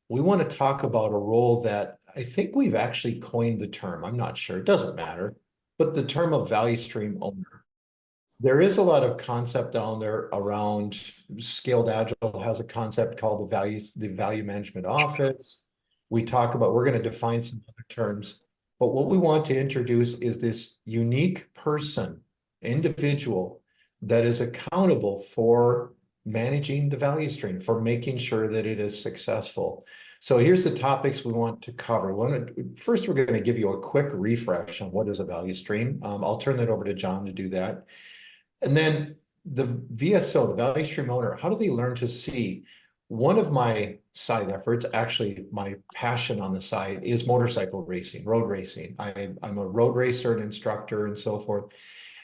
we want to talk about a role that I think we've actually coined the term. I'm not sure, it doesn't matter, but the term of value stream owner. There is a lot of concept down there around Scaled Agile has a concept called the value management office. We talk about, we're going to define some other terms, but what we want to introduce is this unique person, individual that is accountable for managing the value stream, for making sure that it is successful. So here's the topics we want to cover. First, we're going to give you a quick refresh on what is a value stream. I'll turn that over to John to do that. And then the VSO, the value stream owner, how do they learn to see? One of my side efforts, actually my passion on the side, is motorcycle racing, road racing. I'm a road racer, an instructor, and so forth.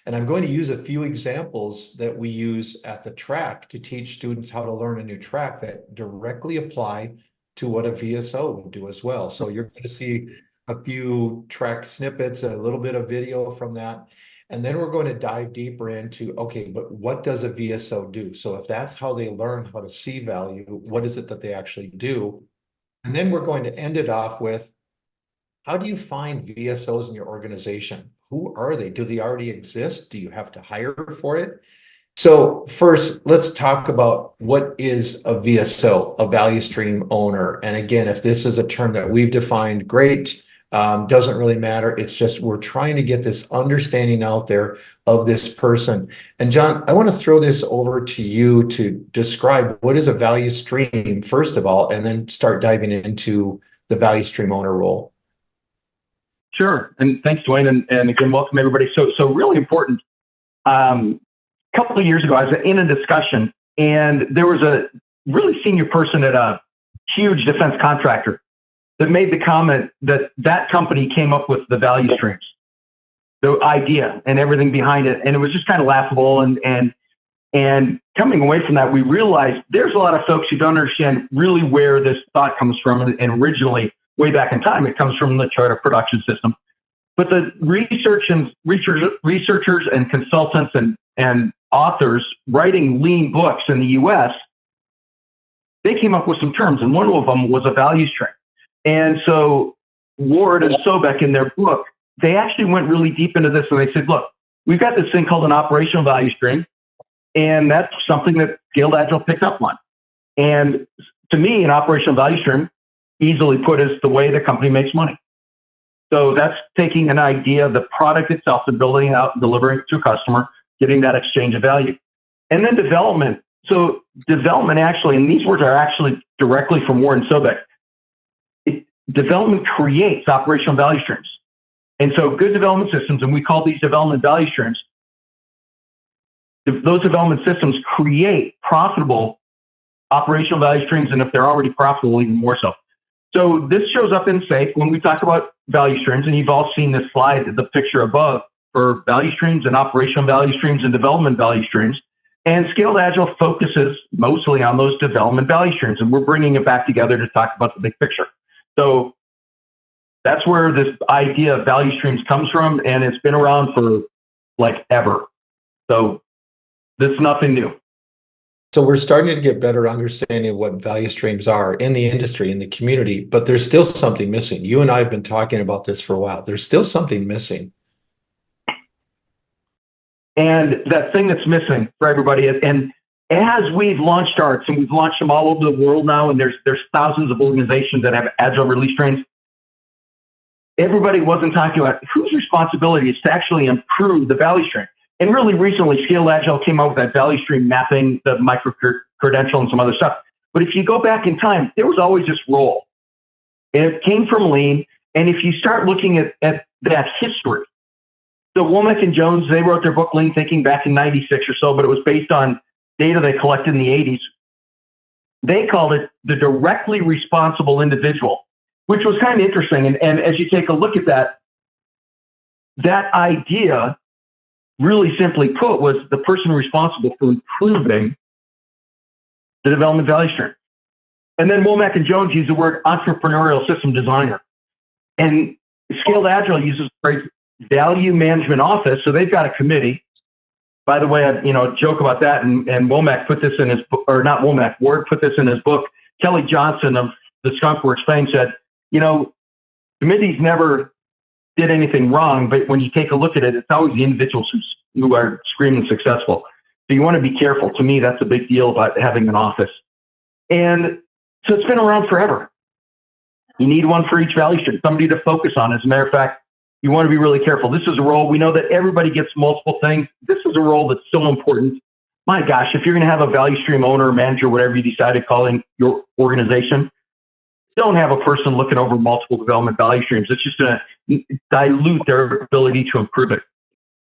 And I'm going to use a few examples that we use at the track to teach students how to learn a new track that directly apply to what a VSO would do as well. So you're going to see a few track snippets, a little bit of video from that. And then we're going to dive deeper into, okay, but what does a VSO do? So if that's how they learn how to see value, what is it that they actually do? And then we're going to end it off with, how do you find VSOs in your organization? Who are they? Do they already exist? Do you have to hire for it? So first, let's talk about what is a VSO, a value stream owner. And again, if this is a term that we've defined, great. Doesn't really matter. It's just we're trying to get this understanding out there of this person. And John, I want to throw this over to you to describe what is a value stream, first of all, and then start diving into the value stream owner role. Sure. And thanks, Dwayne. And again, welcome everybody. So really important. A couple of years ago, I was in a discussion and there was a really senior person at a huge defense contractor that made the comment that that company came up with the value streams, the idea and everything behind it. And it was just kind of laughable. And coming away from that, we realized there's a lot of folks who don't understand really where this thought comes from. And originally, way back in time, it comes from the chart of production system. But the researchers and consultants and authors writing lean books in the US, they came up with some terms. And one of them was a value stream. And so Ward and Sobek in their book, they actually went really deep into this and they said, look, we've got this thing called an operational value stream. And that's something that Scaled Agile picked up on. And to me, an operational value stream, easily put, is the way the company makes money. So that's taking an idea, the product itself, and building it out, and delivering it to a customer, getting that exchange of value. And then development. So development actually, and these words are actually directly from Ward and Sobek, development creates operational value streams. And so good development systems, and we call these development value streams, those development systems create profitable operational value streams, and if they're already profitable, even more so. So this shows up in SAFe when we talk about value streams, and you've all seen this slide, the picture above, for value streams and operational value streams and development value streams. And Scaled Agile focuses mostly on those development value streams, and we're bringing it back together to talk about the big picture. So that's where this idea of value streams comes from, and it's been around for like ever. So this is nothing new. So we're starting to get better understanding of what value streams are in the industry, in the community, but there's still something missing. You and I have been talking about this for a while. There's still something missing. And that thing that's missing for everybody, and as we've launched ARTs, and we've launched them all over the world now, and there's thousands of organizations that have Agile release trains, everybody wasn't talking about whose responsibility is to actually improve the value stream. And really recently, Scaled Agile came out with that value stream mapping, the micro-credential and some other stuff. But if you go back in time, there was always this role. It came from Lean. And if you start looking at that history, so Womack and Jones, they wrote their book Lean Thinking back in 96 or so, but it was based on data they collected in the 80s. They called it the directly responsible individual, which was kind of interesting. And as you take a look at that idea, really simply put, was the person responsible for improving the development value stream. And then Womack and Jones use the word entrepreneurial system designer. And Scaled Agile uses the phrase value management office. So they've got a committee. By the way, I joke about that. And Womack put this in his book, or not Womack, Ward put this in his book. Kelly Johnson of the Skunk Works thing said, you know, committees never did anything wrong, but when you take a look at it, it's always the individuals who are screaming successful. So you want to be careful. To me, that's a big deal about having an office. And so it's been around forever. You need one for each value stream, somebody to focus on. As a matter of fact, you want to be really careful. This is a role, we know that everybody gets multiple things. This is a role that's so important. My gosh, if you're going to have a value stream owner, manager, whatever you decided calling your organization, don't have a person looking over multiple development value streams. It's just going to dilute their ability to improve it.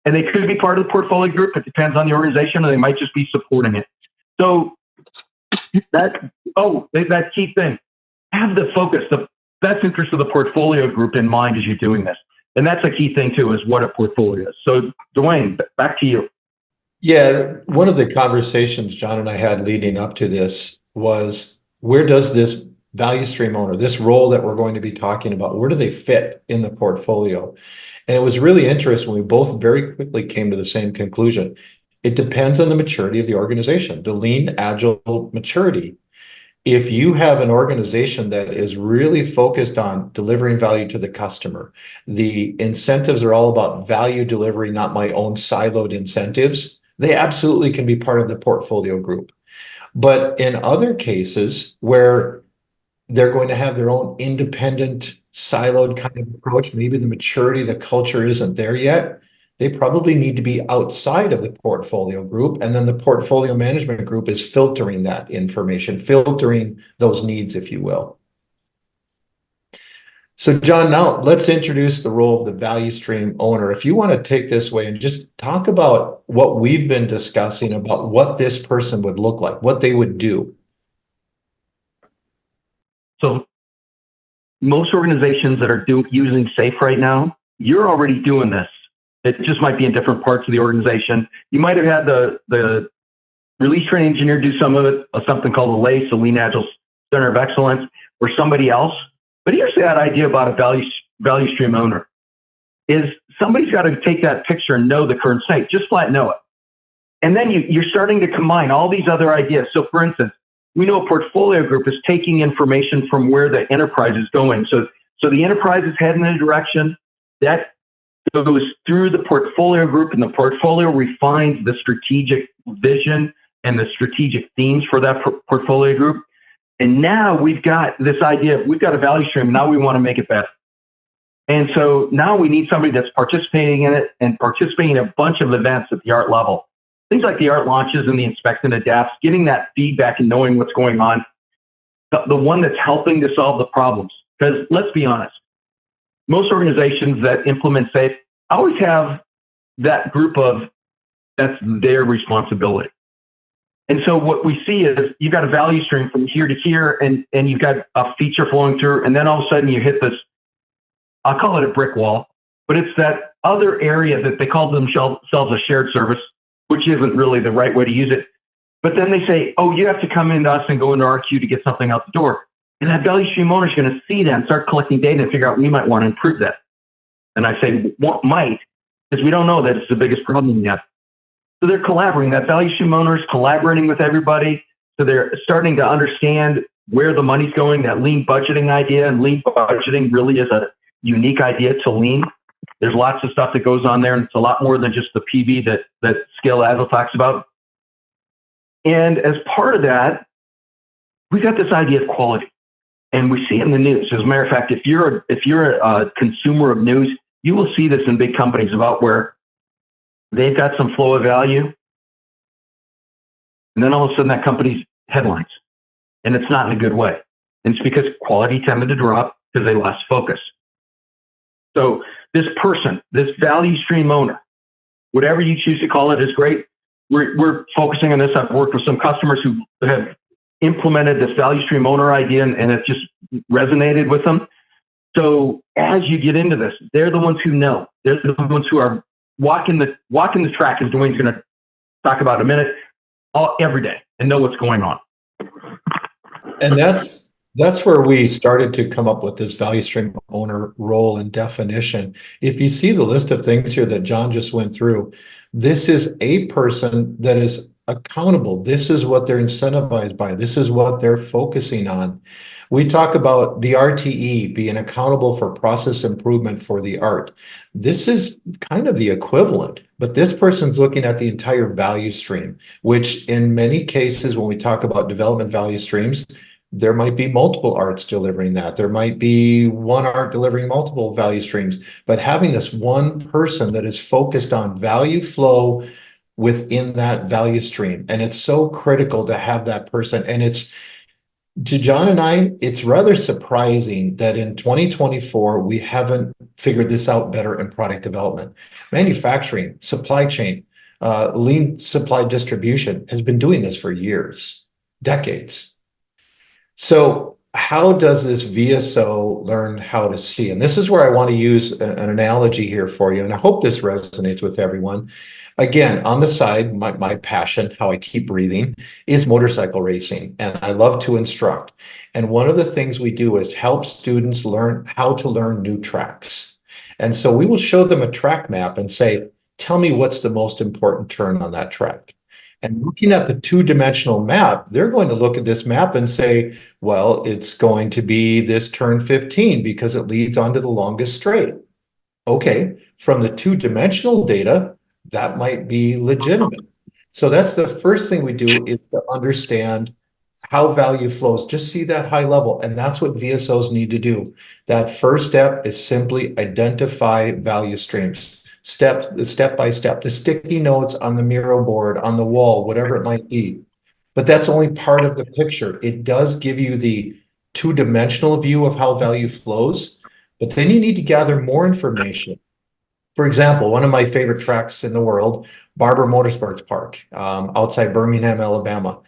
And they could be part of the portfolio group. It depends on the organization, or they might just be supporting it. So that key thing, have the focus, the best interest of the portfolio group in mind as you're doing this. And that's a key thing too, is what a portfolio is. So Dwayne, back to you. Yeah, one of the conversations John and I had leading up to this was, where does this value stream owner, this role that we're going to be talking about, where do they fit in the portfolio? And it was really interesting. We both very quickly came to the same conclusion. It depends on the maturity of the organization, the lean, agile maturity. If you have an organization that is really focused on delivering value to the customer, the incentives are all about value delivery, not my own siloed incentives, they absolutely can be part of the portfolio group. But in other cases where they're going to have their own independent, siloed kind of approach, maybe the maturity, the culture isn't there yet, they probably need to be outside of the portfolio group. And then the portfolio management group is filtering that information, filtering those needs, if you will. So John, now let's introduce the role of the value stream owner. If you want to take this way and just talk about what we've been discussing about what this person would look like, what they would do. So most organizations that are using SAFe right now, you're already doing this. It just might be in different parts of the organization. You might have had the release train engineer do some of it, something called a LACE, a Lean Agile Center of Excellence, or somebody else. But here's that idea about a value stream owner, is somebody's got to take that picture and know the current state, just flat know it. And then you're starting to combine all these other ideas. So for instance, we know a portfolio group is taking information from where the enterprise is going. So the enterprise is heading in a direction that goes through the portfolio group, and the portfolio refines the strategic vision and the strategic themes for that portfolio group. And now we've got this idea, we've got a value stream, now we want to make it better. And so now we need somebody that's participating in it and participating in a bunch of events at the art level. Things like the art launches and the inspect and adapts, getting that feedback and knowing what's going on. The one that's helping to solve the problems. Because let's be honest, most organizations that implement SAFe always have that group of, that's their responsibility. And so what we see is you've got a value stream from here to here, and you've got a feature flowing through, and then all of a sudden you hit this, I'll call it a brick wall, but it's that other area that they call themselves a shared service, which isn't really the right way to use it. But then they say, oh, you have to come into us and go into our queue to get something out the door. And that value stream owner is going to see that and start collecting data and figure out we might want to improve that. And I say, what might? Because we don't know that it's the biggest problem yet. So they're collaborating. That value stream owner is collaborating with everybody. So they're starting to understand where the money's going, that lean budgeting idea. And lean budgeting really is a unique idea to lean. There's lots of stuff that goes on there, and it's a lot more than just the PV that Scale Agile talks about. And as part of that, we got this idea of quality. And we see it in the news. As a matter of fact, if you're a consumer of news, you will see this in big companies about where they've got some flow of value, and then all of a sudden that company's headlines, and it's not in a good way. And it's because quality tended to drop because they lost focus. So this person, this value stream owner, whatever you choose to call it, is great. We're focusing on this. I've worked with some customers who have implemented this value stream owner idea, and it just resonated with them. So as you get into this, they're the ones who know. They're the ones who are walking the track, as Dwayne's going to talk about in a minute, every day, and know what's going on. And that's where we started to come up with this value stream owner role and definition. If you see the list of things here that John just went through, this is a person that is accountable. This is what they're incentivized by. This is what they're focusing on. We talk about the RTE being accountable for process improvement for the art. This is kind of the equivalent, but this person's looking at the entire value stream, which in many cases, when we talk about development value streams, there might be multiple arts delivering that. There might be one art delivering multiple value streams, but having this one person that is focused on value flow within that value stream. And it's so critical to have that person. And it's, to John and I, it's rather surprising that in 2024, we haven't figured this out better in product development. Manufacturing, supply chain, lean supply distribution has been doing this for years, decades. So how does this VSO learn how to see? And this is where I want to use an analogy here for you. And I hope this resonates with everyone. Again, on the side, my passion, how I keep breathing, is motorcycle racing. And I love to instruct. And one of the things we do is help students learn how to learn new tracks. And so we will show them a track map and say, tell me what's the most important turn on that track. And looking at the two-dimensional map, they're going to look at this map and say, well, it's going to be this turn 15 because it leads onto the longest straight. Okay, from the two-dimensional data, that might be legitimate. So that's the first thing we do, is to understand how value flows. Just see that high level. And that's what VSOs need to do. That first step is simply identify value streams. Step by step, the sticky notes on the Miro board, on the wall, whatever it might be. But that's only part of the picture. It does give you the two-dimensional view of how value flows, but then you need to gather more information. For example, one of my favorite tracks in the world, Barber Motorsports Park, outside Birmingham, Alabama.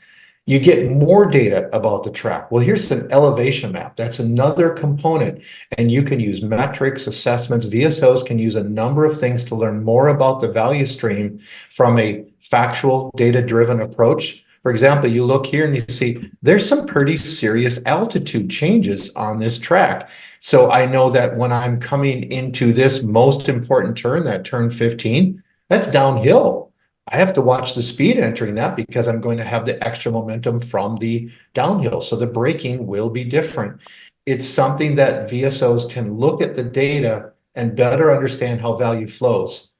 You get more data about the track. Well, here's an elevation map. That's another component. And you can use metrics, assessments. VSOs can use a number of things to learn more about the value stream from a factual, data-driven approach. For example, you look here and you see there's some pretty serious altitude changes on this track. So I know that when I'm coming into this most important turn, that turn 15, that's downhill. I have to watch the speed entering that because I'm going to have the extra momentum from the downhill. So the braking will be different. It's something that VSOs can look at the data and better understand how value flows.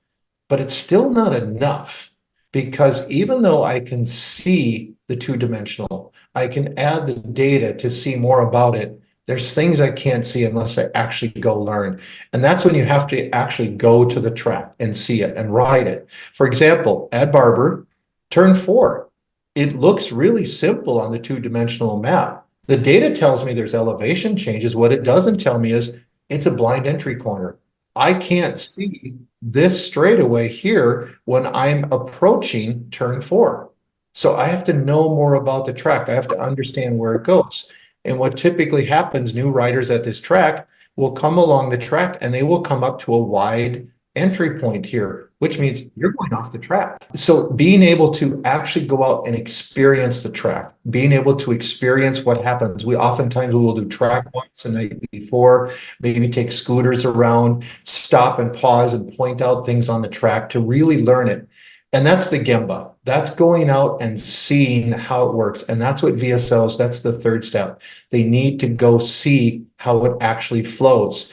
But it's still not enough, because even though I can see the two-dimensional, I can add the data to see more about it. There's things I can't see unless I actually go learn. And that's when you have to actually go to the track and see it and ride it. For example, at Barber, turn 4. It looks really simple on the two-dimensional map. The data tells me there's elevation changes. What it doesn't tell me is it's a blind entry corner. I can't see this straightaway here when I'm approaching turn 4. So I have to know more about the track. I have to understand where it goes. And what typically happens, new riders at this track will come along the track and they will come up to a wide entry point here, which means you're going off the track. So being able to actually go out and experience the track, being able to experience what happens. We oftentimes will do track walks the night before, maybe take scooters around, stop and pause and point out things on the track to really learn it. And that's the Gemba. That's going out and seeing how it works. And that's what VSOs, that's the third step. They need to go see how it actually flows.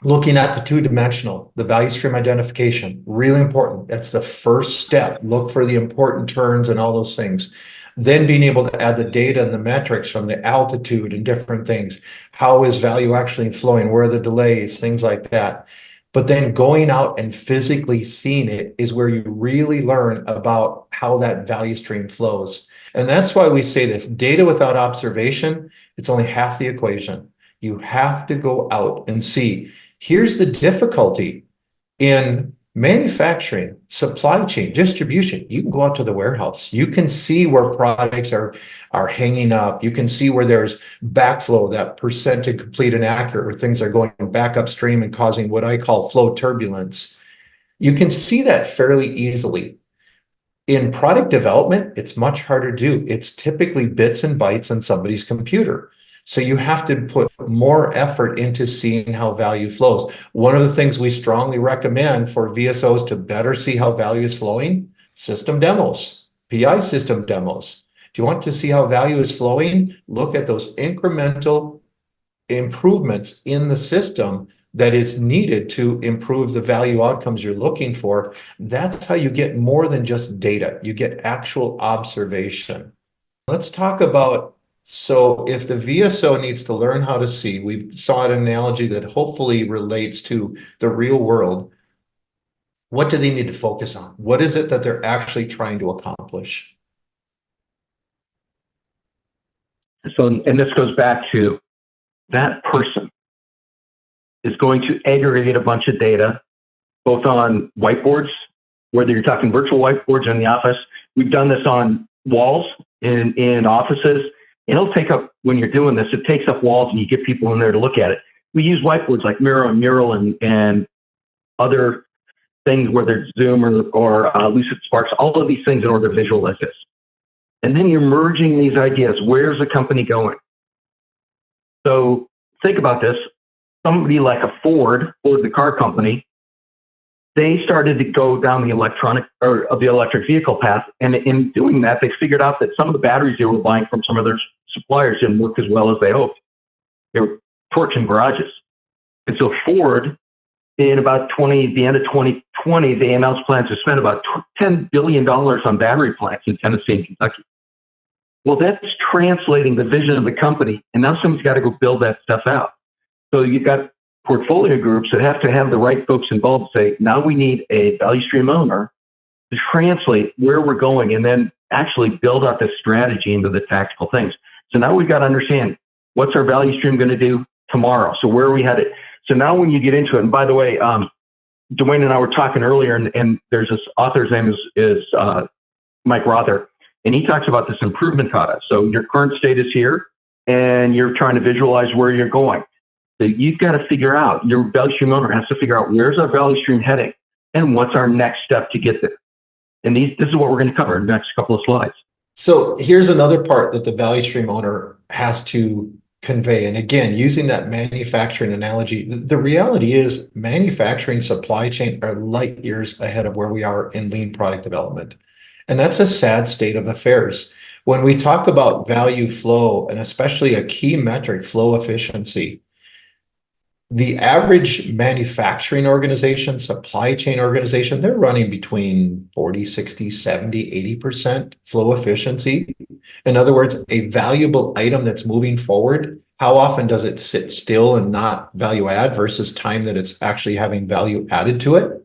Looking at the two-dimensional, the value stream identification, really important. That's the first step. Look for the important turns and all those things. Then being able to add the data and the metrics from the altitude and different things. How is value actually flowing? Where are the delays? Things like that. But then going out and physically seeing it is where you really learn about how that value stream flows. And that's why we say this: data without observation, it's only half the equation. You have to go out and see. Here's the difficulty in manufacturing, supply chain, distribution. You can go out to the warehouse. You can see where products are hanging up. You can see where there's backflow, that percent to complete and accurate, where things are going back upstream and causing what I call flow turbulence. You can see that fairly easily. In product development, it's much harder to do. It's typically bits and bytes on somebody's computer. So you have to put more effort into seeing how value flows. One of the things we strongly recommend for VSOs to better see how value is flowing, system demos. PI system demos. Do you want to see how value is flowing? Look at those incremental improvements in the system that is needed to improve the value outcomes you're looking for. That's how you get more than just data. You get actual observation. Let's talk about, so if the VSO needs to learn how to see, we saw an analogy that hopefully relates to the real world. What do they need to focus on? What is it that they're actually trying to accomplish? So, and this goes back to that person is going to aggregate a bunch of data, both on whiteboards, whether you're talking virtual whiteboards in the office. We've done this on walls in offices. It'll take up, when you're doing this, it takes up walls and you get people in there to look at it. We use whiteboards like Miro and Mural and other things, whether it's Zoom or Lucid Sparks, all of these things in order to visualize this. And then you're merging these ideas. Where's the company going? So think about this. Somebody like a Ford, the car company, they started to go down the electric vehicle path. And in doing that, they figured out that some of the batteries they were buying from some of their suppliers didn't work as well as they hoped. They were torching garages. And so Ford, in about the end of 2020, they announced plans to spend about $10 billion on battery plants in Tennessee and Kentucky. Well, that's translating the vision of the company. And now somebody's got to go build that stuff out. So you've got portfolio groups that have to have the right folks involved to say, now we need a value stream owner to translate where we're going and then actually build out the strategy into the tactical things. So now we've got to understand, what's our value stream going to do tomorrow? So where are we headed? So now when you get into it, and by the way, Dwayne and I were talking earlier, and there's this author's name is Mike Rother, and he talks about this improvement kata. So your current state is here, and you're trying to visualize where you're going. So you've got to figure out, your value stream owner has to figure out, where's our value stream heading and what's our next step to get there. And this is what we're going to cover in the next couple of slides. So here's another part that the value stream owner has to convey. And again, using that manufacturing analogy, the reality is manufacturing supply chain are light years ahead of where we are in lean product development. And that's a sad state of affairs. When we talk about value flow, and especially a key metric, flow efficiency, the average manufacturing organization, supply chain organization, they're running between 40, 60, 70, 80% flow efficiency. In other words, a valuable item that's moving forward, how often does it sit still and not value add versus time that it's actually having value added to it?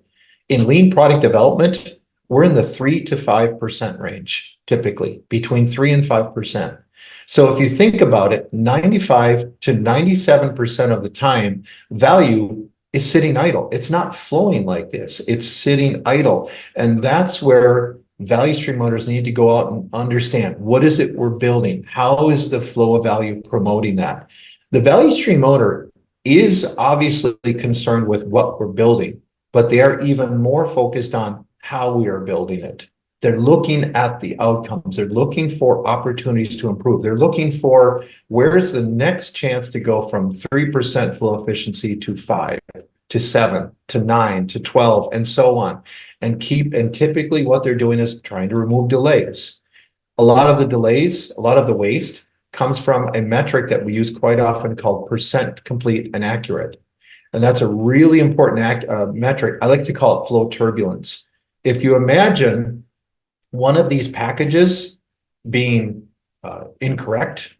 In lean product development, we're in the 3 to 5% range, typically, between 3 and 5%. So if you think about it, 95 to 97% of the time, value is sitting idle. It's not flowing like this. It's sitting idle. And that's where value stream owners need to go out and understand, what is it we're building? How is the flow of value promoting that? The value stream owner is obviously concerned with what we're building, but they are even more focused on how we are building it. They're looking at the outcomes. They're looking for opportunities to improve. They're looking for, where's the next chance to go from 3% flow efficiency to 5, to 7, to 9, to 12, and so on. And typically what they're doing is trying to remove delays. A lot of the delays, a lot of the waste comes from a metric that we use quite often called percent complete and accurate. And that's a really important metric. I like to call it flow turbulence. If you imagine one of these packages being incorrect,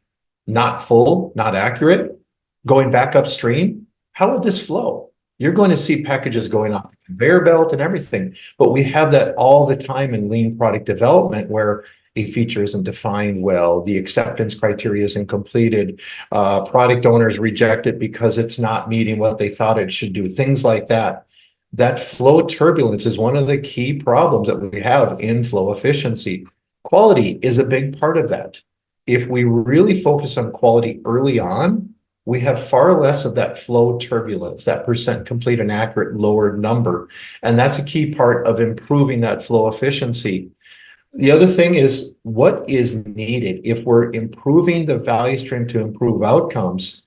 not full, not accurate, going back upstream, how would this flow? You're going to see packages going off the conveyor belt and everything. But we have that all the time in lean product development, where a feature isn't defined well, the acceptance criteria isn't completed, product owners reject it because it's not meeting what they thought it should do, things like that. That flow turbulence is one of the key problems that we have in flow efficiency. Quality is a big part of that. If we really focus on quality early on, we have far less of that flow turbulence, that percent complete and accurate lowered number. And that's a key part of improving that flow efficiency. The other thing is, what is needed? If we're improving the value stream to improve outcomes,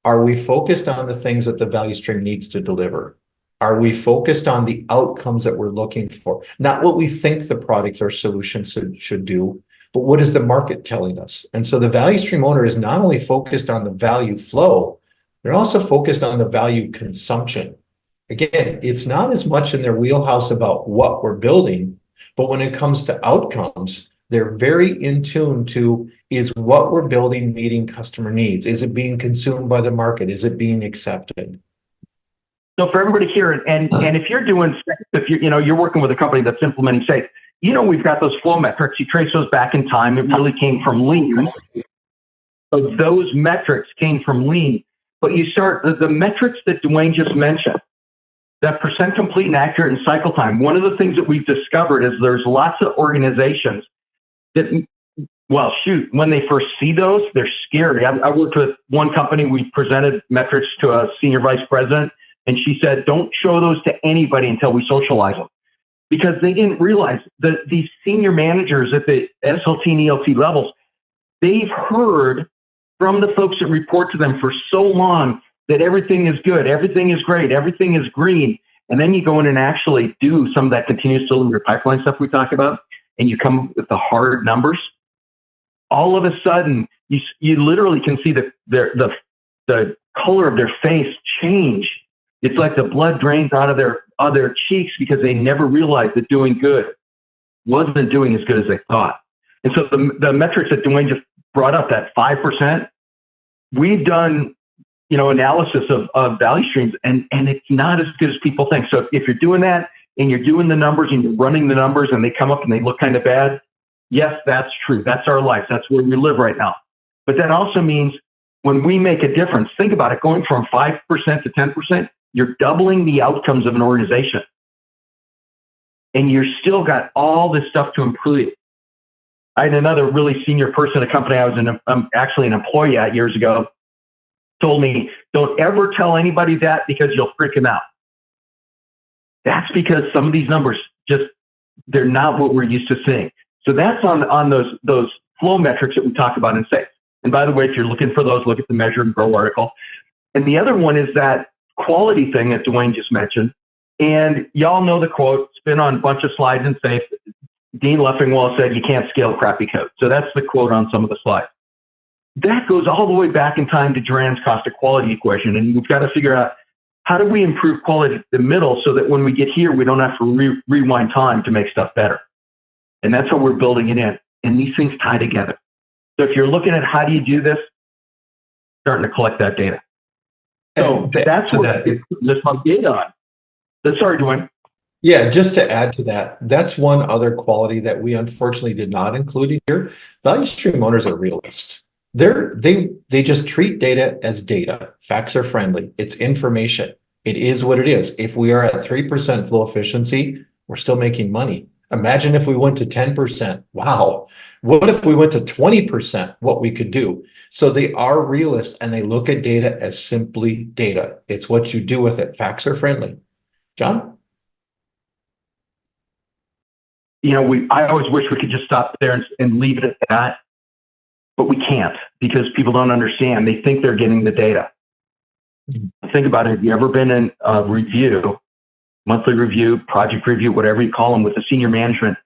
are we focused on the things that the value stream needs to deliver? Are we focused on the outcomes that we're looking for? Not what we think the products or solutions should do, but what is the market telling us? And so the value stream owner is not only focused on the value flow, they're also focused on the value consumption. Again, it's not as much in their wheelhouse about what we're building, but when it comes to outcomes, they're very in tune to, is what we're building meeting customer needs? Is it being consumed by the market? Is it being accepted? So for everybody here, and if you're doing, if you're working with a company that's implementing SAFe, we've got those flow metrics. You trace those back in time. It really came from Lean. So those metrics came from Lean. But you start the metrics that Dwayne just mentioned, that percent complete and accurate and cycle time. One of the things that we've discovered is there's lots of organizations that, well, shoot, when they first see those, they're scary. I worked with one company. We presented metrics to a senior vice president, and she said, don't show those to anybody until we socialize them. Because they didn't realize that these senior managers at the SLT and ELT levels, they've heard from the folks that report to them for so long that everything is good, everything is great, everything is green. And then you go in and actually do some of that continuous delivery pipeline stuff we talk about, and you come up with the hard numbers. All of a sudden, you literally can see the color of their face change. It's like the blood drains out of their cheeks because they never realized that doing good wasn't doing as good as they thought. And so the metrics that Dwayne just brought up, that 5%, we've done analysis of value streams, and it's not as good as people think. So if you're doing that and you're doing the numbers and you're running the numbers and they come up and they look kind of bad, yes, that's true. That's our life. That's where we live right now. But that also means when we make a difference, think about it, going from 5% to 10%, you're doubling the outcomes of an organization. And you're still got all this stuff to improve. I had another really senior person at a company I was actually an employee at years ago, told me, don't ever tell anybody that because you'll freak them out. That's because some of these numbers they're not what we're used to seeing. So that's on those flow metrics that we talk about in SAFe. And by the way, if you're looking for those, look at the Measure and Grow article. And the other one is that quality thing that Dwayne just mentioned. And y'all know the quote. It's been on a bunch of slides in SAFe. Dean Leffingwell said, you can't scale crappy code. So that's the quote on some of the slides. That goes all the way back in time to Duran's cost of quality equation. And we've got to figure out, how do we improve quality in the middle so that when we get here, we don't have to rewind time to make stuff better. And that's how we're building it in. And these things tie together. So if you're looking at how do you do this, starting to collect that data. So that's what let's put data on. Sorry, Dwayne. Yeah, just to add to that, that's one other quality that we unfortunately did not include in here. Value stream owners are realists. They just treat data as data. Facts are friendly. It's information. It is what it is. If we are at 3% flow efficiency, we're still making money. Imagine if we went to 10%. Wow. What if we went to 20%? What we could do. So they are realists and they look at data as simply data. It's what you do with it. Facts are friendly. John? I always wish we could just stop there and leave it at that, but we can't because people don't understand. They think they're getting the data. Think about it. Have you ever been in a review, monthly review, project review, whatever you call them, with the senior management,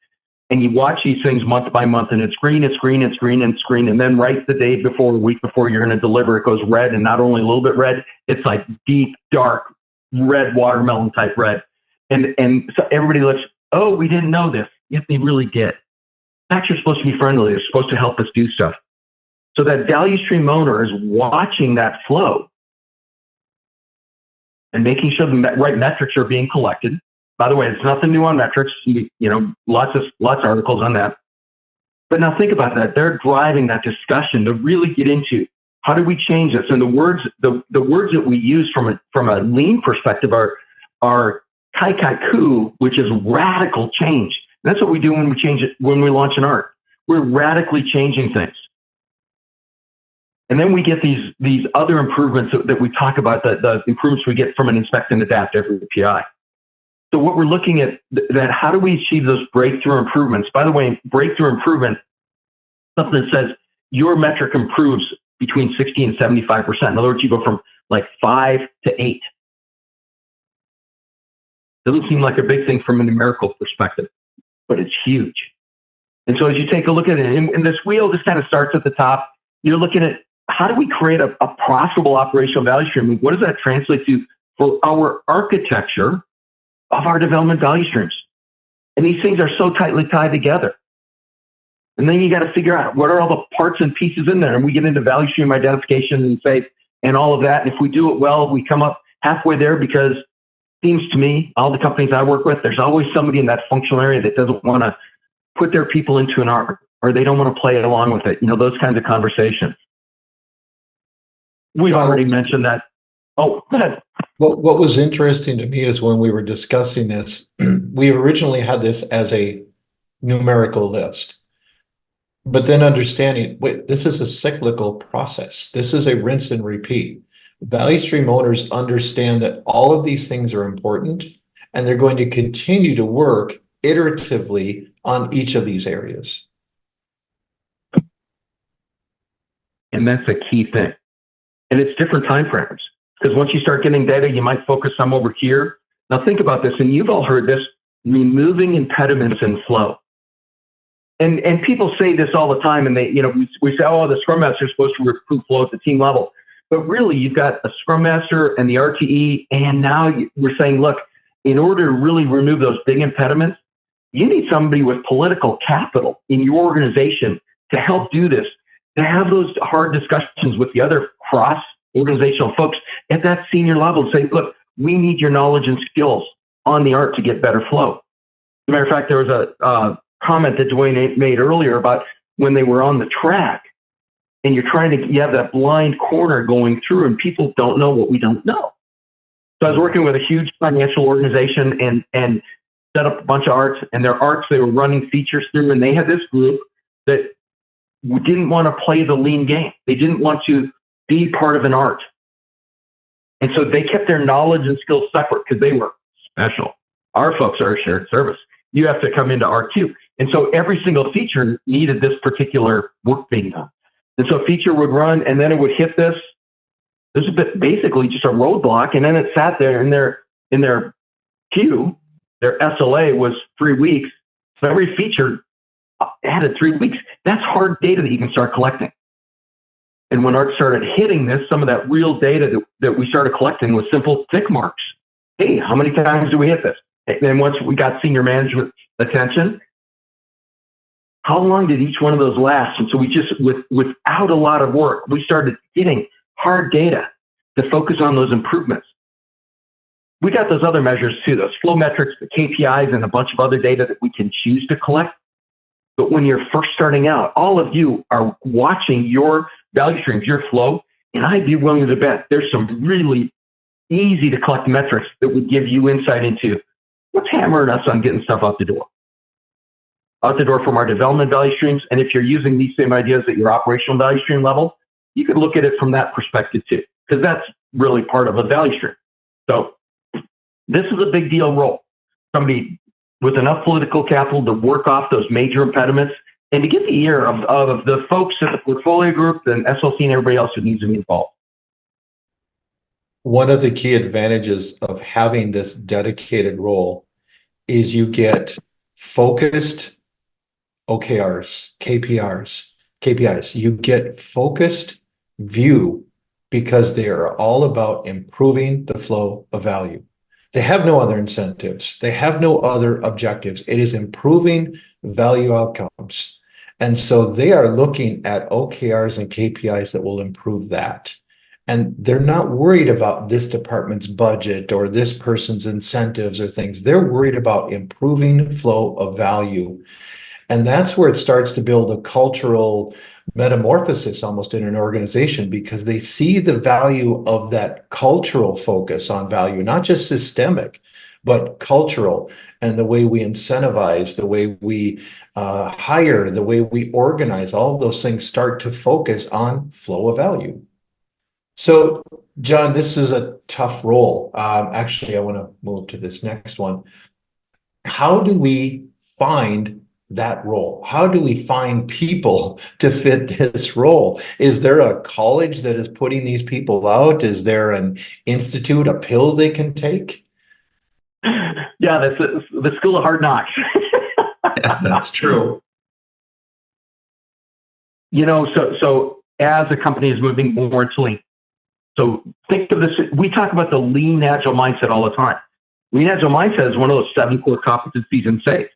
and you watch these things month by month, and it's green, it's green, it's green, and it's green, and then right the day before, a week before you're going to deliver, it goes red, and not only a little bit red, it's like deep, dark, red watermelon type red. And so everybody looks, oh, we didn't know this. Yes, they really did. Facts are supposed to be friendly. They're supposed to help us do stuff. So that value stream owner is watching that flow and making sure the right metrics are being collected. By the way, it's nothing new on metrics. Lots of articles on that. But now think about that. They're driving that discussion to really get into how do we change this. And the words that we use from a lean perspective are kai-kai-ku, which is radical change. And that's what we do when we change it, when we launch an art. We're radically changing things. And then we get these other improvements that we talk about, the improvements we get from an inspect and adapt every PI. So what we're looking at, that how do we achieve those breakthrough improvements? By the way, breakthrough improvement, something that says your metric improves between 60 and 75%. In other words, you go from like 5 to 8. Doesn't seem like a big thing from a numerical perspective, but it's huge. And so as you take a look at it, and this wheel just kind of starts at the top, you're looking at how do we create a profitable operational value stream? What does that translate to for our architecture of our development value streams? And these things are so tightly tied together. And then you got to figure out what are all the parts and pieces in there. And we get into value stream identification and say, and all of that. And if we do it well, we come up halfway there, because it seems to me, all the companies I work with, there's always somebody in that functional area that doesn't want to put their people into an art, or they don't want to play it along with it. You know, those kinds of conversations. We've already mentioned that. Oh, go ahead. What was interesting to me is when we were discussing this, we originally had this as a numerical list. But then understanding, wait, this is a cyclical process. This is a rinse and repeat. Value stream owners understand that all of these things are important, and they're going to continue to work iteratively on each of these areas. And that's a key thing. And it's different time frames. Because once you start getting data, you might focus some over here. Now think about this, and you've all heard this, removing impediments in flow. And people say this all the time, and they, you know, we say, oh, the Scrum Master is supposed to recruit flow at the team level. But really, you've got a Scrum Master and the RTE, and now we're saying, look, in order to really remove those big impediments, you need somebody with political capital in your organization to help do this, to have those hard discussions with the other cross-organizational folks at that senior level and say, look, we need your knowledge and skills on the art to get better flow. As a matter of fact, there was a comment that Dwayne made earlier about when they were on the track and you have that blind corner going through and people don't know what we don't know. So I was working with a huge financial organization and set up a bunch of arts, and their arts they were running features through, and they had this group that didn't want to play the lean game. They didn't want to be part of an art. And so they kept their knowledge and skills separate because they were special. Our folks are a shared service. You have to come into R2. And so every single feature needed this particular work being done. And so a feature would run, and then it would hit this. This is basically just a roadblock, and then it sat there in their queue. Their SLA was 3 weeks. So every feature added 3 weeks. That's hard data that you can start collecting. And when Art started hitting this, some of that real data that we started collecting was simple tick marks. Hey, how many times do we hit this? And then once we got senior management attention, how long did each one of those last? And so we just, without a lot of work, we started getting hard data to focus on those improvements. We got those other measures too, those flow metrics, the KPIs, and a bunch of other data that we can choose to collect. But when you're first starting out, all of you are watching your value streams, your flow, and I'd be willing to bet there's some really easy to collect metrics that would give you insight into what's hammering us on getting stuff out the door. Out the door from our development value streams. And if you're using these same ideas at your operational value stream level, you could look at it from that perspective too, because that's really part of a value stream. So this is a big deal role. Somebody with enough political capital to work off those major impediments and to get the ear of the folks at the portfolio group and SLC and everybody else who needs to be involved. One of the key advantages of having this dedicated role is you get focused OKRs, KPIs. You get focused view because they are all about improving the flow of value. They have no other incentives. They have no other objectives. It is improving value outcomes. And so they are looking at OKRs and KPIs that will improve that. And they're not worried about this department's budget or this person's incentives or things. They're worried about improving flow of value. And that's where it starts to build a cultural metamorphosis almost in an organization, because they see the value of that cultural focus on value, not just systemic, but cultural, and the way we incentivize, the way we hire, the way we organize, all of those things start to focus on flow of value. So, John, this is a tough role. Actually, I want to move to this next one. How do we find that role? How do we find people to fit this role? Is there a college that is putting these people out? Is there an institute, a pill they can take? Yeah, that's the school of hard knocks. Yeah, that's true. So as a company is moving more to lean, so think of this. We talk about the lean agile mindset all the time. Lean agile mindset is one of those 7 core competencies in SAFe.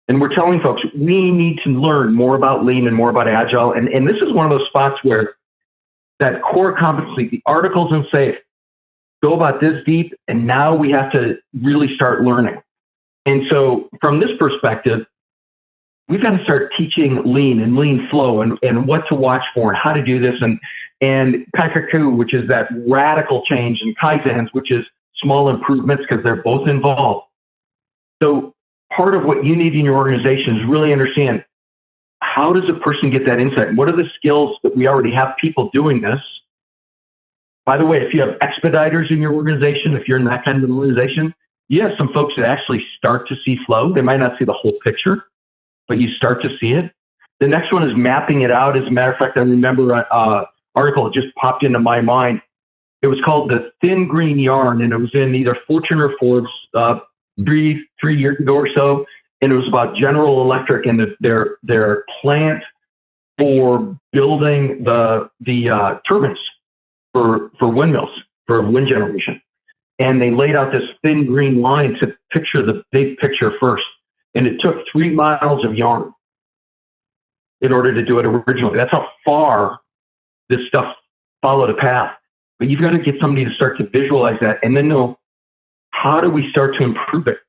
And we're telling folks we need to learn more about lean and more about agile. And this is one of those spots where that core competency, the articles in SAFe, go about this deep, and now we have to really start learning. And so from this perspective, we've got to start teaching lean and lean flow and what to watch for and how to do this. And Kaikaku, which is that radical change, and Kaizens, which is small improvements, because they're both involved. So part of what you need in your organization is really understand, how does a person get that insight? What are the skills that we already have people doing this? By the way, if you have expediters in your organization, if you're in that kind of an organization, you have some folks that actually start to see flow. They might not see the whole picture, but you start to see it. The next one is mapping it out. As a matter of fact, I remember an article that just popped into my mind. It was called The Thin Green Yarn, and it was in either Fortune or Forbes 3 years ago or so. And it was about General Electric and their plant for building the turbines for windmills, for wind generation. And they laid out this thin green line to picture the big picture first. And it took 3 miles of yarn in order to do it originally. That's how far this stuff followed a path. But you've got to get somebody to start to visualize that and then know, how do we start to improve it?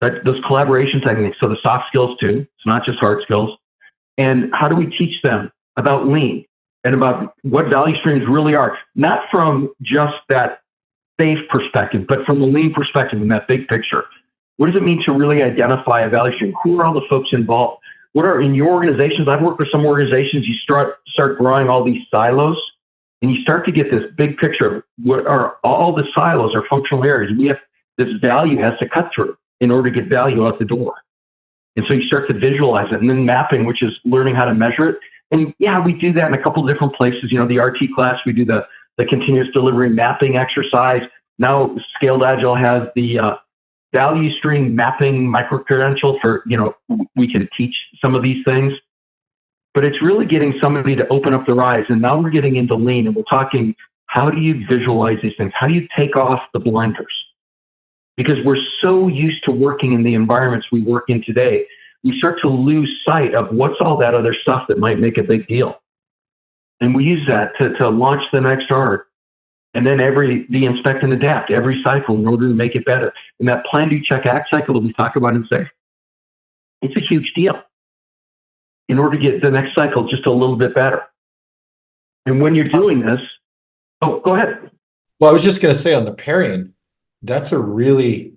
Those collaboration techniques, so the soft skills too, it's not just hard skills. And how do we teach them about lean and about what value streams really are? Not from just that SAFe perspective, but from the lean perspective in that big picture. What does it mean to really identify a value stream? Who are all the folks involved? What are in your organizations? I've worked with some organizations, you start growing all these silos, and you start to get this big picture of what are all the silos or functional areas. This value has to cut through in order to get value out the door. And so you start to visualize it, and then mapping, which is learning how to measure it. And yeah, we do that in a couple of different places. The RT class, we do the continuous delivery mapping exercise. Now Scaled Agile has the value stream mapping micro-credential for, we can teach some of these things. But it's really getting somebody to open up their eyes. And now we're getting into lean, and we're talking, how do you visualize these things? How do you take off the blinders? Because we're so used to working in the environments we work in today, we start to lose sight of what's all that other stuff that might make a big deal. And we use that to launch the next art. And then the inspect and adapt every cycle in order to make it better. And that plan, do, check, act cycle that we talk about in SAFe, it's a huge deal in order to get the next cycle just a little bit better. And when you're doing this, go ahead. Well, I was just going to say on the pairing, that's a really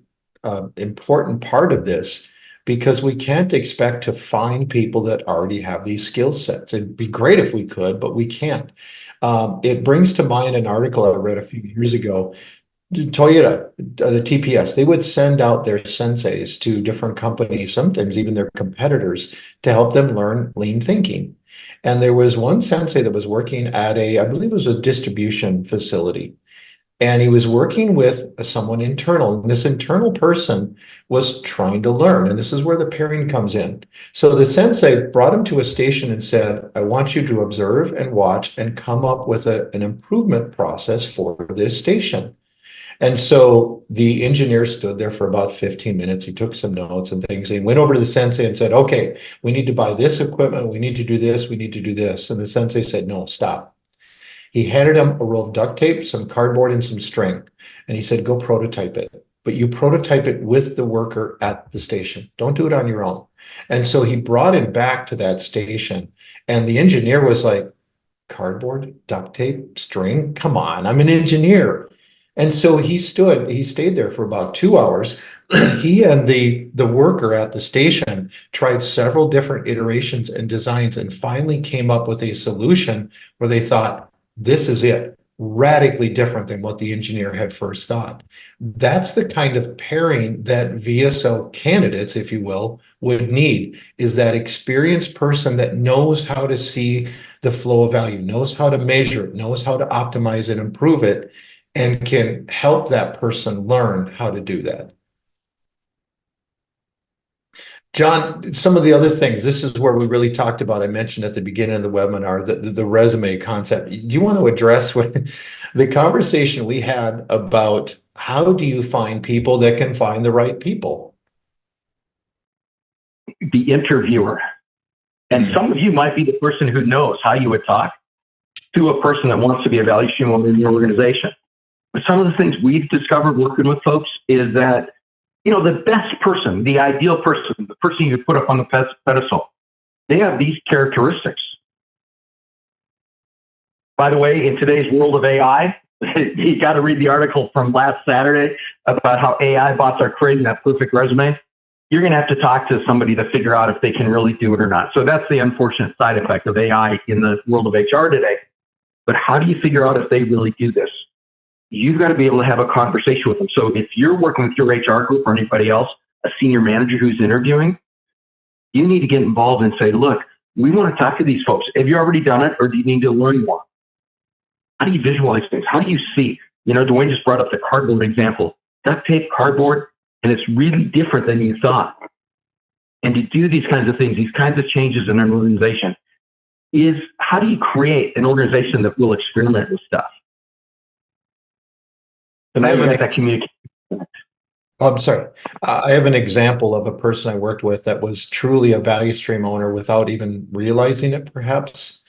important part of this, because we can't expect to find people that already have these skill sets. It'd be great if we could, but we can't. It brings to mind an article I read a few years ago. Toyota, the TPS, they would send out their senseis to different companies, sometimes even their competitors, to help them learn lean thinking. And there was one sensei that was working at I believe it was a distribution facility. And he was working with someone internal. And this internal person was trying to learn. And this is where the pairing comes in. So the sensei brought him to a station and said, I want you to observe and watch and come up with an improvement process for this station. And so the engineer stood there for about 15 minutes. He took some notes and things. And he went over to the sensei and said, okay, we need to buy this equipment. We need to do this. We need to do this. And the sensei said, no, stop. He handed him a roll of duct tape, some cardboard, and some string. And he said, go prototype it. But you prototype it with the worker at the station. Don't do it on your own. And so he brought him back to that station. And the engineer was like, cardboard, duct tape, string? Come on, I'm an engineer. And so he stayed there for about 2 hours. He and the worker at the station tried several different iterations and designs and finally came up with a solution where they thought, this is it, radically different than what the engineer had first thought. That's the kind of pairing that VSO candidates, if you will, would need, is that experienced person that knows how to see the flow of value, knows how to measure it, knows how to optimize and improve it, and can help that person learn how to do that. John, some of the other things, this is where we really talked about, I mentioned at the beginning of the webinar, the resume concept. Do you want to address the conversation we had about how do you find people that can find the right people? The interviewer. And some of you might be the person who knows how you would talk to a person that wants to be a value stream owner in your organization. But some of the things we've discovered working with folks is that, the best person, the ideal person, the person you put up on the pedestal, they have these characteristics. By the way, in today's world of AI, you got to read the article from last Saturday about how AI bots are creating that perfect resume. You're going to have to talk to somebody to figure out if they can really do it or not. So that's the unfortunate side effect of AI in the world of HR today. But how do you figure out if they really do this? You've got to be able to have a conversation with them. So if you're working with your HR group or anybody else, a senior manager who's interviewing, you need to get involved and say, look, we want to talk to these folks. Have you already done it, or do you need to learn more? How do you visualize things? How do you see? Dwayne just brought up the cardboard example. Duct tape, cardboard, and it's really different than you thought. And to do these kinds of things, these kinds of changes in an organization, is how do you create an organization that will experiment with stuff? And I have that communication. Oh, I'm sorry. I have an example of a person I worked with that was truly a value stream owner without even realizing it, perhaps.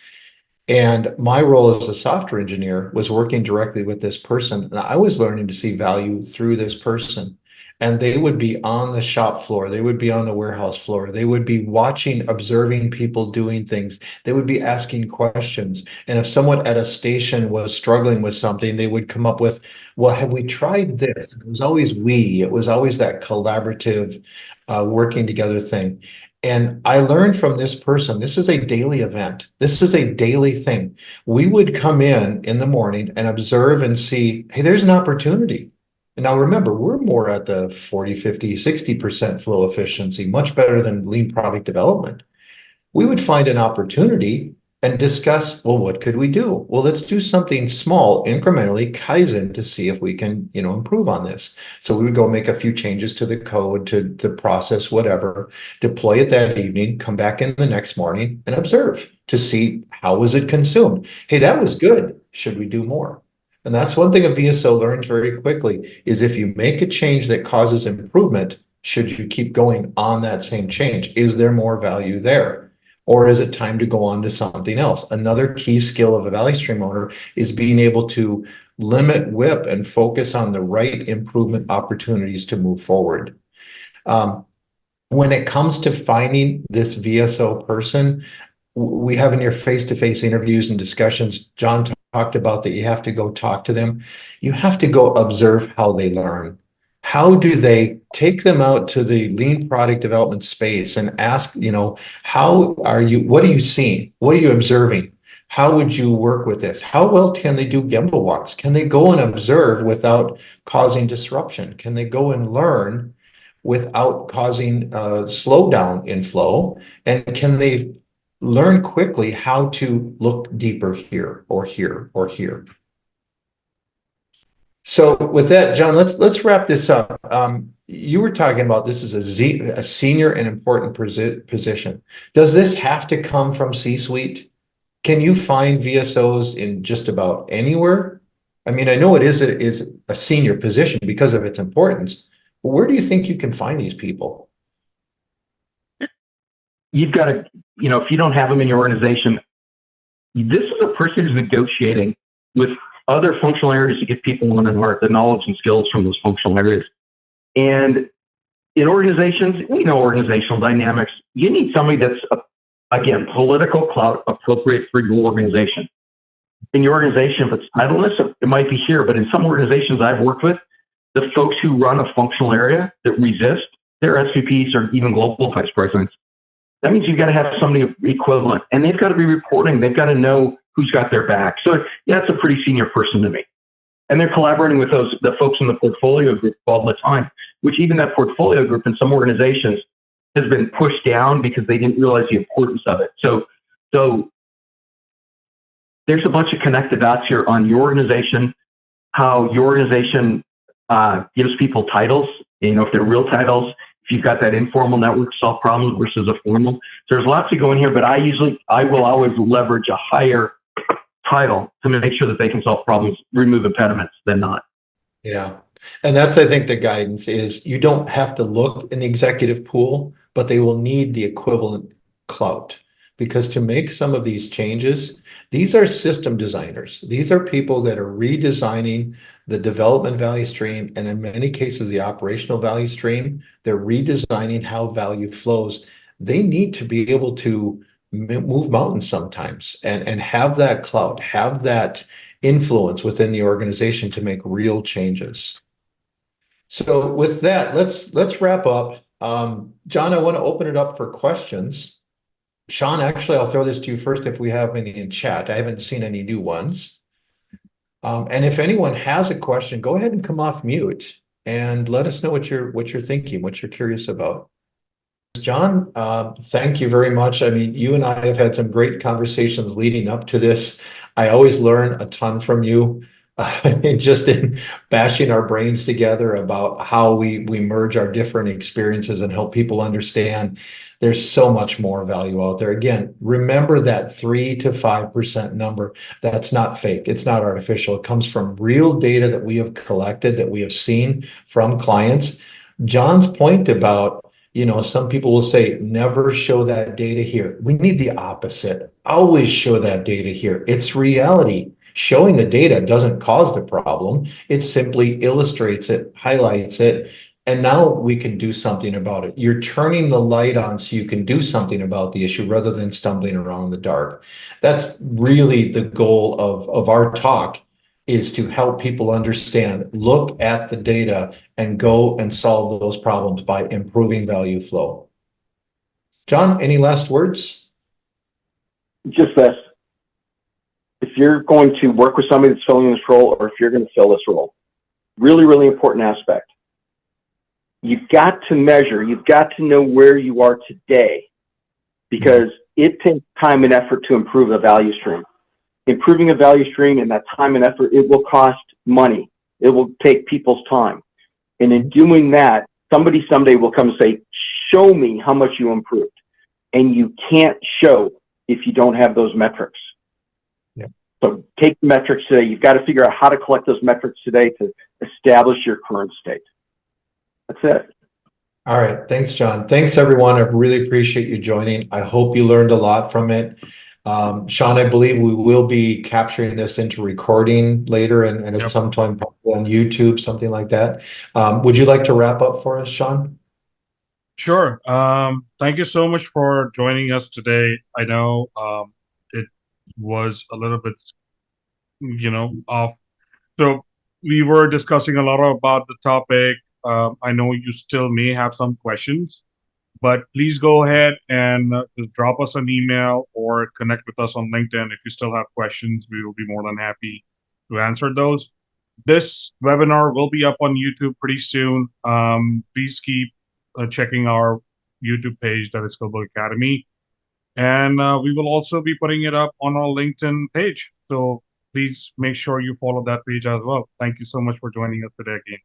And my role as a software engineer was working directly with this person. And I was learning to see value through this person. And they would be on the shop floor. They would be on the warehouse floor. They would be watching, observing people doing things. They would be asking questions. And if someone at a station was struggling with something, they would come up with, well, have we tried this? It was always we. It was always that collaborative working together thing. And I learned from this person, this is a daily event. This is a daily thing. We would come in the morning and observe and see, hey, there's an opportunity. And now remember, we're more at the 40, 50, 60% flow efficiency, much better than lean product development. We would find an opportunity and discuss, well, what could we do? Well, let's do something small, incrementally, Kaizen, to see if we can, improve on this. So we would go make a few changes to the code, to process whatever, deploy it that evening, come back in the next morning and observe to see how was it consumed. Hey, that was good. Should we do more? And that's one thing a VSO learns very quickly is if you make a change that causes improvement, should you keep going on that same change? Is there more value there? Or is it time to go on to something else? Another key skill of a value stream owner is being able to limit WIP and focus on the right improvement opportunities to move forward. When it comes to finding this VSO person, we have in your face-to-face interviews and discussions, John talked about that you have to go talk to them. You have to go observe how they learn. How do they take them out to the lean product development space and ask, how are you, what are you seeing? What are you observing? How would you work with this? How well can they do Gemba walks? Can they go and observe without causing disruption? Can they go and learn without causing slowdown in flow? And can they learn quickly how to look deeper here or here or here? So with that, John, let's wrap this up. You were talking about this is a senior and important position. Does this have to come from C-suite? Can you find VSOs in just about anywhere? I mean, I know it is a senior position because of its importance, but where do you think you can find these people? You've got to, if you don't have them in your organization, this is a person who's negotiating with other functional areas to get people on and learn the knowledge and skills from those functional areas. And in organizations, we know organizational dynamics. You need somebody that's, again, political clout appropriate for your organization. In your organization, if it's titleless, it might be here, but in some organizations I've worked with, the folks who run a functional area that resist, they're SVPs or even global vice presidents. That means you've got to have somebody equivalent, and they've got to be reporting. They've got to know who's got their back. So yeah, it's a pretty senior person to me. And they're collaborating with the folks in the portfolio group all the time, which even that portfolio group in some organizations has been pushed down because they didn't realize the importance of it. So there's a bunch of connected dots here on your organization. how your organization gives people titles, if they're real titles, if you've got that informal network solve problems versus a formal. So there's lots to go in here, but I will always leverage a higher title to make sure that they can solve problems, remove impediments than not. Yeah. And that's, I think, the guidance is you don't have to look in the executive pool, but they will need the equivalent clout. Because to make some of these changes, these are system designers. These are people that are redesigning the development value stream, and in many cases, the operational value stream. They're redesigning how value flows. They need to be able to move mountains sometimes and have that clout, have that influence within the organization to make real changes. So with that, let's wrap up. John, I want to open it up for questions. Sean, actually, I'll throw this to you first if we have any in chat. I haven't seen any new ones. And if anyone has a question, go ahead and come off mute and let us know what you're thinking, what you're curious about. John, thank you very much. I mean, you and I have had some great conversations leading up to this. I always learn a ton from you, just in bashing our brains together about how we merge our different experiences and help people understand there's so much more value out there. Again, remember that 3 to 5% number. That's not fake. It's not artificial. It comes from real data that we have collected, that we have seen from clients. John's point about, some people will say, never show that data here. We need the opposite. Always show that data here. It's reality. Showing the data doesn't cause the problem. It simply illustrates it, highlights it, and now we can do something about it. You're turning the light on so you can do something about the issue rather than stumbling around in the dark. That's really the goal of our talk, is to help people understand, look at the data and go and solve those problems by improving value flow. John, any last words? Just this. If you're going to work with somebody that's filling this role, or if you're going to fill this role, really, really important aspect. You've got to measure, you've got to know where you are today, because it takes time and effort to improve a value stream. Improving a value stream and that time and effort, it will cost money. It will take people's time. And in doing that, somebody someday will come and say, show me how much you improved. And you can't show if you don't have those metrics. Yeah. So take the metrics today. You've got to figure out how to collect those metrics today to establish your current state. That's it. All right. Thanks, John. Thanks, everyone. I really appreciate you joining. I hope you learned a lot from it. Sean, I believe we will be capturing this into recording later and at some time probably on YouTube, something like that. Would you like to wrap up for us, Sean? Sure. Thank you so much for joining us today. I know it was a little bit, off. So we were discussing a lot about the topic. I know you still may have some questions, but please go ahead and just drop us an email or connect with us on LinkedIn. If you still have questions, we will be more than happy to answer those. This webinar will be up on YouTube pretty soon. Please keep checking our YouTube page, that is Skillbook Academy. And we will also be putting it up on our LinkedIn page. So please make sure you follow that page as well. Thank you so much for joining us today again.